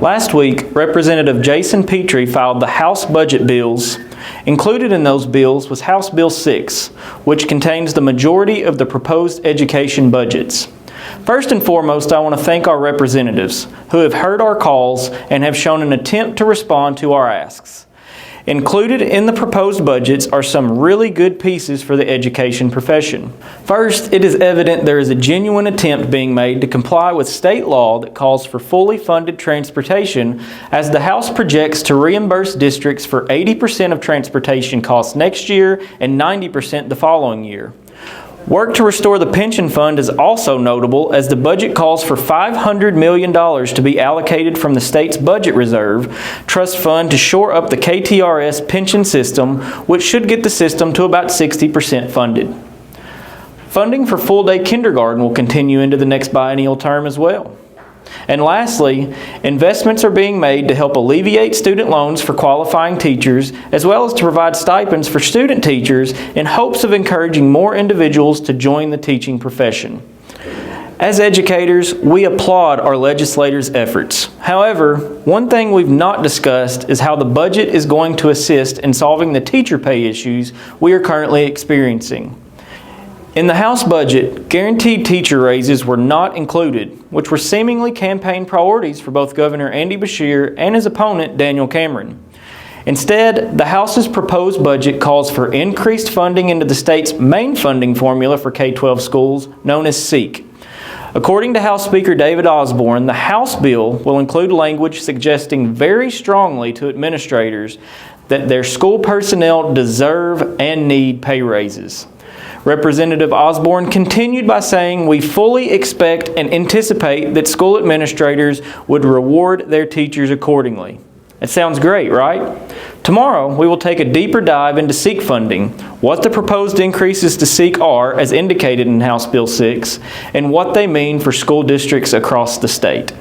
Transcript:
Last week, Representative Jason Petrie filed the House budget bills. Included in those bills was House Bill 6, which contains the majority of the proposed education budgets. First and foremost, I want to thank our representatives who have heard our calls and have shown an attempt to respond to our asks. Included in the proposed budgets are some really good pieces for the education profession. First, it is evident there is a genuine attempt being made to comply with state law that calls for fully funded transportation, as the House projects to reimburse districts for 80% of transportation costs next year and 90% the following year. Work to restore the pension fund is also notable, as the budget calls for $500 million to be allocated from the state's budget reserve trust fund to shore up the KTRS pension system, which should get the system to about 60% funded. Funding for full-day kindergarten will continue into the next biennial term as well. And lastly, investments are being made to help alleviate student loans for qualifying teachers, as well as to provide stipends for student teachers in hopes of encouraging more individuals to join the teaching profession. As educators, we applaud our legislators' efforts. However, one thing we've not discussed is how the budget is going to assist in solving the teacher pay issues we are currently experiencing. In the House budget, guaranteed teacher raises were not included, which were seemingly campaign priorities for both Governor Andy Beshear and his opponent, Daniel Cameron. Instead, the House's proposed budget calls for increased funding into the state's main funding formula for K-12 schools, known as SEEK. According to House Speaker David Osborne, the House bill will include language suggesting very strongly to administrators that their school personnel deserve and need pay raises. Representative Osborne continued by saying, "We fully expect and anticipate that school administrators would reward their teachers accordingly." It sounds great, right? Tomorrow, we will take a deeper dive into SEEK funding, what the proposed increases to SEEK are as indicated in House Bill 6, and what they mean for school districts across the state.